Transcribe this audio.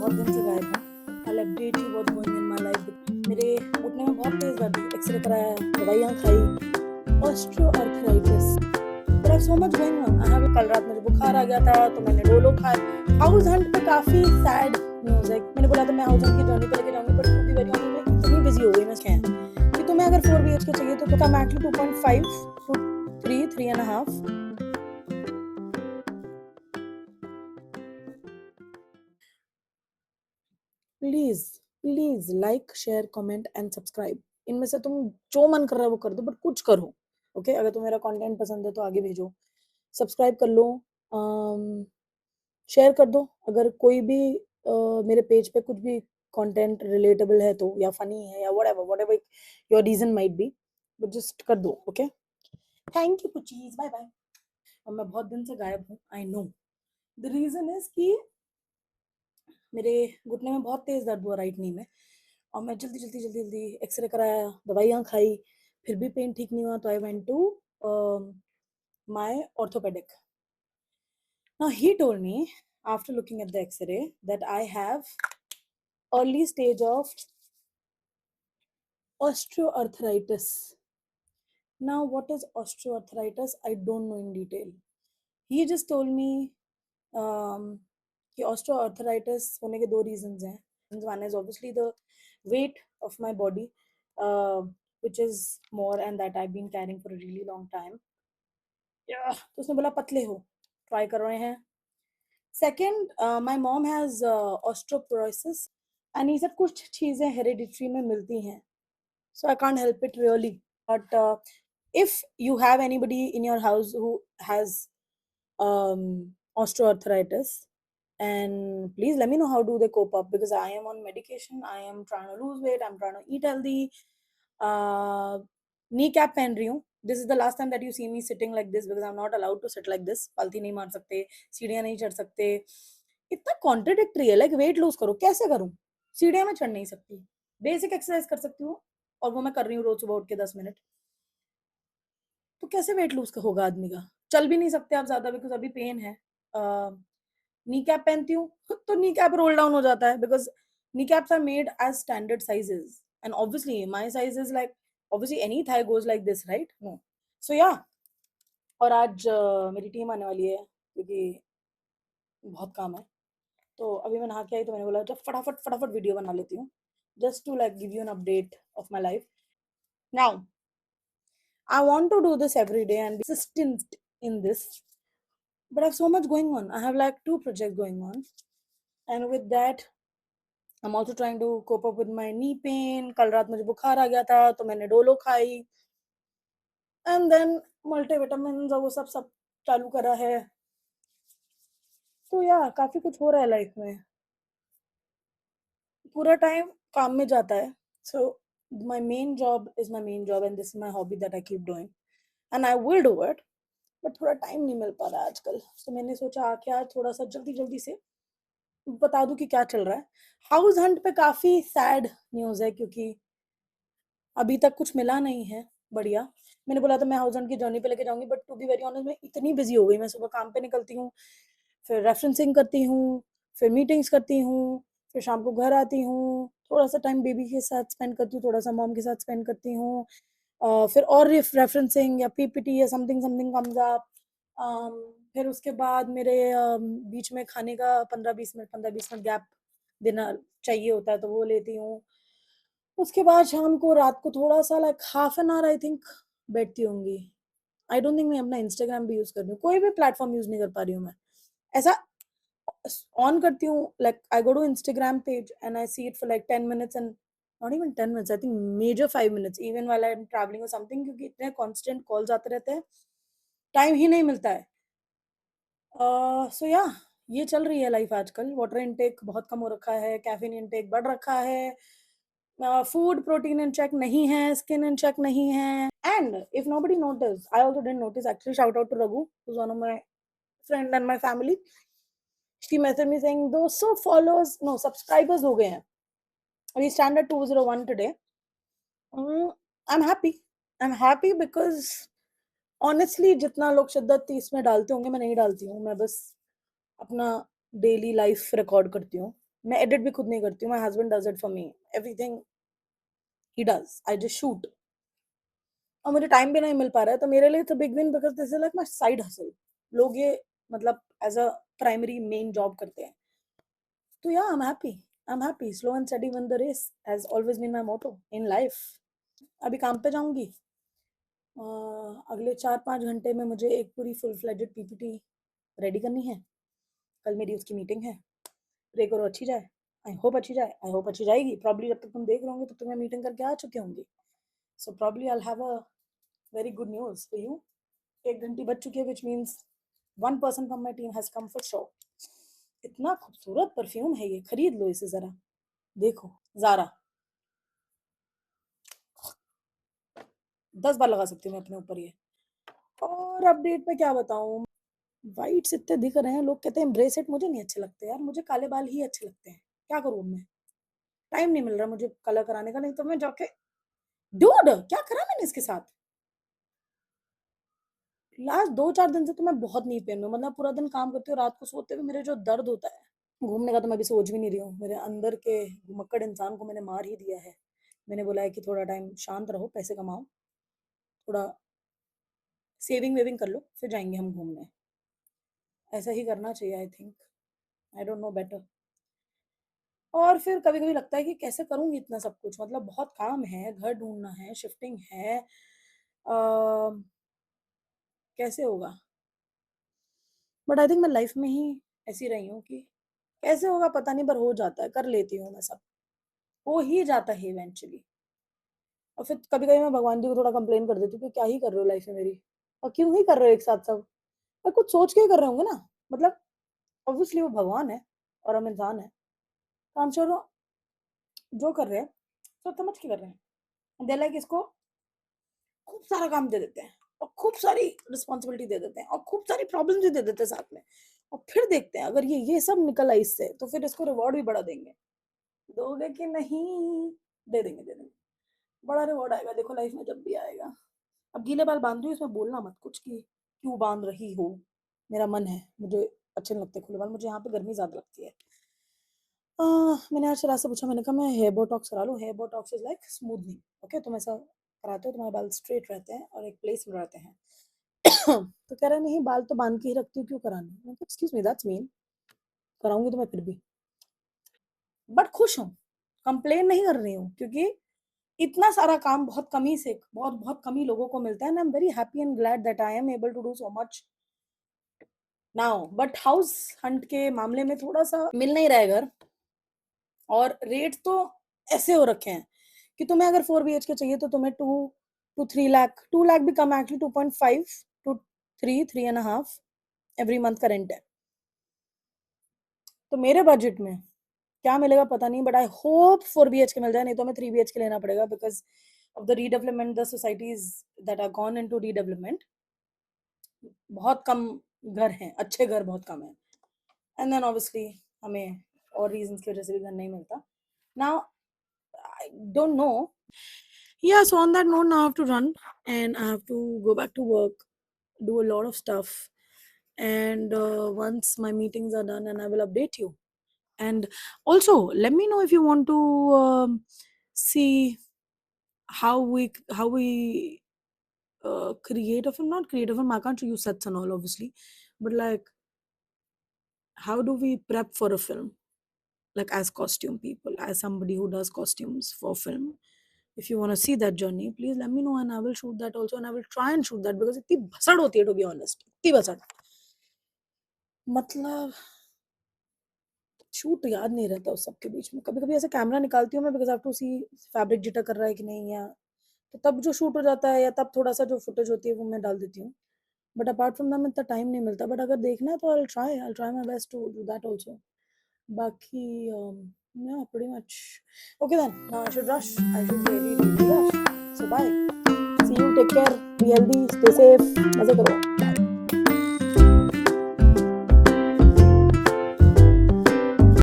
बहुत दिन से गायब हूँ। I update you what's going in my life. मेरे घुटने में बहुत तेज दर्द है, एक्सरे कराया, दवाइयाँ खाई, osteoarthritis. There are so much going on. I have कल रात मुझे बुखार आ गया था तो मैंने डोलो खाया। हाउस हंट पे काफी सैड न्यूज है। मैंने बोला था मैं हाउस हंट की जर्नी पे लेके जाऊंगी, but to be very honest मैं इतनी बिजी हो गई मैं क्या कि तुम्हें अगर 4 BHK चाहिए तो कम actually 2.5 to 3.5। Please please like share comment and subscribe. इनमें से तुम जो मन कर रहा है वो कर दो, बट कुछ करो। ओके अगर तुम्हें मेरा कंटेंट पसंद है तो आगे भेजो, सब्सक्राइब कर लो, शेयर कर दो। अगर कोई भी मेरे पेज पे कुछ भी कंटेंट रिलेटेबल है तो, या फनी है या whatever your reason might be, but just कर दो। ओके थैंक यू कुचीज, बाय बाय। और मैं बहुत दिन से गायब हूँ, I know. The reason is कि मेरे घुटने में बहुत तेज दर्द हुआ राइट नी में, और मैं जल्दी जल्दी जल्दी जल्दी एक्सरे कराया, दवाइयाँ खाई, फिर भी पेन ठीक नहीं हुआ तो I went to my orthopedic. Now he told me after looking at the x ray that I have early stage of osteoarthritis. Now what is osteoarthritis? I don't know in detail. He just told me कि osteoarthritis होने के दो reasons हैं. One is obviously the weight of my body, uh, which is more and that I've been carrying for a really long time. Yeah. तो उसने बोला पतले हो, try कर रहे हैं. Second, my mom has osteoporosis, and he said कुछ चीज़ें hereditary में मिलती हैं, so I can't help it really. But if you have anybody in your house who has osteoarthritis, and please let me know how do they cope up, because I am on medication, I am trying to lose weight, I'm trying to eat healthy. Kneecap पहन रही हूँ. This is the last time that you see me sitting like this, because I'm not allowed to sit like this. पालथी नहीं मार सकते, सीढ़ियाँ नहीं चढ़ सकते. इतना कॉन्ट्रडिक्टरी है. लाइक वेट लूज करो, कैसे करूँ? सीढ़ियाँ में चढ़ नहीं सकती, बेसिक एक्सरसाइज कर सकती हूँ, और वो मैं कर रही हूँ रोज सुबह उठ के 10 मिनट. तो कैसे वेट लूज होगा आदमी का? चल भी नहीं सकते आप ज्यादा, बिकॉज अभी पेन है. नी कैप पहनती हूँ तो नी कैप रोल डाउन हो जाता है, because knee caps are made as standard sizes, and obviously my size is like, obviously any thigh goes like this, right? No. So yeah, और आज मेरी टीम आने वाली है, क्योंकि बहुत काम है. तो अभी मैं नहा के आई तो मैंने बोला जब फटाफट फटाफट वीडियो बना लेती हूँ, just to like give you an update of my life. Now I want to do this every day and be consistent in this, but I have so much going on. I have like 2 projects going on, and with that, I'm also trying to cope up with my knee pain. कल रात मुझे बुखार आ गया था तो मैंने Dolo खाई, and then multivitamins और वो सब सब चालू करा है. तो या काफी कुछ हो रहा है लाइफ में. पूरा टाइम काम में जाता है. So my main job is my main job, and this is my hobby that I keep doing, and I will do it. But थोड़ा टाइम नहीं मिल पा रहा है आजकल. तो मैंने सोचा आके आज थोड़ा सा जल्दी जल्दी से बता दूं कि क्या चल रहा है. हाउस हंट पे काफी सैड न्यूज है, क्योंकि अभी तक कुछ मिला नहीं है बढ़िया. मैंने बोला था मैं हाउस हंट की जर्नी पे लेके जाऊंगी, but to be very honest मैं इतनी बिजी हो गई. मैं सुबह काम पे निकलती हूँ, फिर रेफरेंसिंग करती हूँ, फिर मीटिंग्स करती हूँ, फिर शाम को घर आती हूँ, थोड़ा सा टाइम बेबी के साथ स्पेंड करती हूँ, थोड़ा सा मॉम के साथ स्पेंड करती हूँ, फिर और रेफरेंसिंग या पीपीटी या समथिंग समथिंग कम्स अप. फिर उसके बाद मेरे बीच में खाने का 15-20 मिनट गैप देना चाहिए होता है, तो वो लेती हूँ. उसके बाद शाम को रात को थोड़ा सा like half an hour I think बैठती होंगी. आई डोंट थिंक मैं अपना इंस्टाग्राम भी यूज कर रही हूँ, कोई भी प्लेटफॉर्म यूज नहीं कर पा रही हूँ मैं. ऐसा ऑन करती हूँ, like I go to Instagram page and I see it for like 10 minutes, and not even 10 minutes, I think major 5 minutes even while I am travelling और समथिंग, क्योंकि इतने कांस्टेंट कॉल्स आते रहते हैं, टाइम ही नहीं मिलता है. सो या, ये चल रही है लाइफ आजकल. वाटर इनटेक बहुत कम हो रखा है, कैफीन इनटेक बढ़ रखा है, फूड प्रोटीन इन चेक नहीं है, स्किन इन चेक नहीं है. And if nobody notice, I also didn't notice actually, shout out to Raghu, who is one of my friend and my family. She message me saying 200 followers, no subscribers हो गए हैं. We stand at 201 today. I am happy because honestly जितना लोग शिद्दत इसमें डालते होंगे मैं नहीं डालती हूँ. मैं बस अपना डेली लाइफ रिकॉर्ड करती हूँ. मैं एडिट भी खुद नहीं करती हूँ, my husband does it for me, everything he does, I just shoot. और मुझे टाइम भी नहीं मिल पा रहा है, तो मेरे लिए it's a big win because this is like my side hustle. लोग ये मतलब as a primary main job करते हैं। तो yeah I am happy, slow and steady win the race has always been my motto in life. अभी काम पे जाऊँगी, अगले 4-5 घंटे में मुझे एक पूरी फुल फ्लेजेड पीपीटी रेडी करनी है। कल मेरी उसकी मीटिंग है, प्रे करो अच्छी जाए। आई होप अच्छी जाए, आई होप अच्छी जाएगी। प्रॉब्ली जब तक तुम देख रहे होंगे तब तक मैं मीटिंग करके आ चुकी होंगी। So probably I will have a very good news for you. 1 घंटी बज चुकी है, which means one person from my team has come for show. इतना खूबसूरत परफ्यूम है ये, खरीद लो इसे ज़रा। देखो, ज़ारा 10 बार लगा सकती हूँ मैं अपने ऊपर ये। और अपडेट में क्या बताऊँ, व्हाइट्स इतने दिख रहे हैं, लोग कहते हैं एम्ब्रेस इट, मुझे नहीं अच्छे लगते यार, मुझे काले बाल ही अच्छे लगते हैं। क्या करूँ अब मैं? टाइम नहीं मिल रहा मुझे कलर कराने का, नहीं तो मैं जाके डूड क्या करा मैंने इसके साथ? लास्ट 2-4 दिन से तो मैं बहुत नी पेन में हूँ, मतलब पूरा दिन काम करती हूँ, रात को सोते हुए मेरे जो दर्द होता है, घूमने का तो मैं अभी सोच भी नहीं रही हूँ। मेरे अंदर के घुमक्कड़ इंसान को मैंने मार ही दिया है। मैंने बोला है कि थोड़ा टाइम शांत रहो, पैसे कमाओ, थोड़ा सेविंग-वेविंग कर लो, फिर जाएँगे हम घूमने। ऐसा ही करना चाहिए I think, I don't know better. और फिर कभी-कभी लगता है कि कैसे करूँगी इतना सब कुछ? मतलब बहुत काम है, घर ढूँढना है, शिफ्टिंग है, कैसे होगा? बट आई थिंक मैं लाइफ में ही ऐसी रही हूँ कि कैसे होगा पता नहीं, पर हो जाता है, कर लेती हूँ मैं सब। हो ही जाता है इवेंचुअली। और फिर कभी-कभी मैं भगवान जी को थोड़ा कंप्लेन कर देती हूँ कि क्या ही कर रहे हो लाइफ में मेरी? और क्यों ही कर रहे हो एक साथ सब? पर कुछ सोच के ही कर रहे होंगे ना? मतलब ऑब्वियसली वो भगवान है और हम इंसान हैं। तो आई एम श्योर वो जो कर रहे हैं, सोच समझ के कर रहे हैं। दे आर लाइक इसको खूब सारा काम दे देते हैं और खूब सारी रिस्पॉन्सिबिलिटी दे देते हैं और खूब सारी प्रॉब्लम्स भी दे देते हैं साथ में। और फिर देखते हैं अगर ये सब निकल आई इससे, तो फिर इसको रिवॉर्ड भी बड़ा देंगे। दोगे कि नहीं? दे देंगे, दे देंगे। बड़ा रिवॉर्ड आएगा, देखो लाइफ में जब भी आएगा। अब गीले बाल बांध रही हूँ, इसमें बोलना मत कुछ कि क्यों बांध रही हो। मेरा मन है, मुझे अच्छे नहीं लगते खुले बाल, मुझे यहाँ पे गर्मी ज़्यादा लगती है। मैंने आज रात से पूछा, मैंने कहा मैं हेयर बोटॉक्स करा लूँ? Hair botox is like smoothening, okay? तुम ऐसा कराते हो, तुम्हारे बाल स्ट्रेट रहते हैं और एक प्लेस में रहते हैं। तो कह रहा है नहीं बाल तो बांध के ही रखती हूँ, क्यों कराने? मैंने कहा एक्सक्यूज़ मी, दैट्स मीन। कराऊँगी तो मैं फिर भी। बट खुश हूँ, कंप्लेन नहीं कर रही हूँ, क्योंकि इतना सारा काम बहुत कम ही से बहुत बहुत कम ही लोगों को मिलता है and I am very happy and glad that I am able to do so much now. But house hunt के मामले में थोड़ा-सा मिल नहीं रहा है घर, और रेट तो ऐसे हो रखे हैं कि तुम्हें अगर 4 बीएचके चाहिए तो तुम्हें 2 टू 3 लाख, 2 लाख भी कम है actually, 2.5 to 3, 3 and a half every month का रेंट है। तो मेरे बजट में क्या मिलेगा पता नहीं, बट आई होप 4 बीएचके मिल जाए, नहीं तो हमें 3 बीएचके लेना पड़ेगा because of the redevelopment, the societies that are gone into redevelopment. बहुत कम घर हैं, अच्छे घर बहुत कम हैं। एंड देन ऑब्वियसली हमें और रीज़न्स की वजह से भी घर नहीं मिलता। Now I don't know. Yeah, so on that note, now I have to run and I have to go back to work, do a lot of stuff. And once my meetings are done, and I will update you. And also, let me know if you want to see how we create a film, not create a film. I can't show you sets and all, obviously, but like how do we prep for a film? Like as costume people, as somebody who does costumes for film. If you want to see that journey, please let me know and I will shoot that also, and I will try and shoot that because इतनी भसड़ होती है, to be honest, इतनी भसड़। मतलब shoot याद नहीं रहता उस सब के बीच में। कभी-कभी ऐसे कैमरा निकालती हूँ मैं because I have to see fabric jitter कर रहा है कि नहीं, या तो तब जो शूट हो जाता है या तब थोड़ा-सा जो फुटेज होती है वो मैं डाल देती हूँ। बट अपार्ट फ्रॉम दैट इतना टाइम नहीं मिलता, बट अगर देखना है तो I will try my best to do that also. Baki, yeah, pretty much. Okay then, now I should rush. I should really, really rush. So bye. See you. Take care. Be healthy. Stay safe. मजे करो.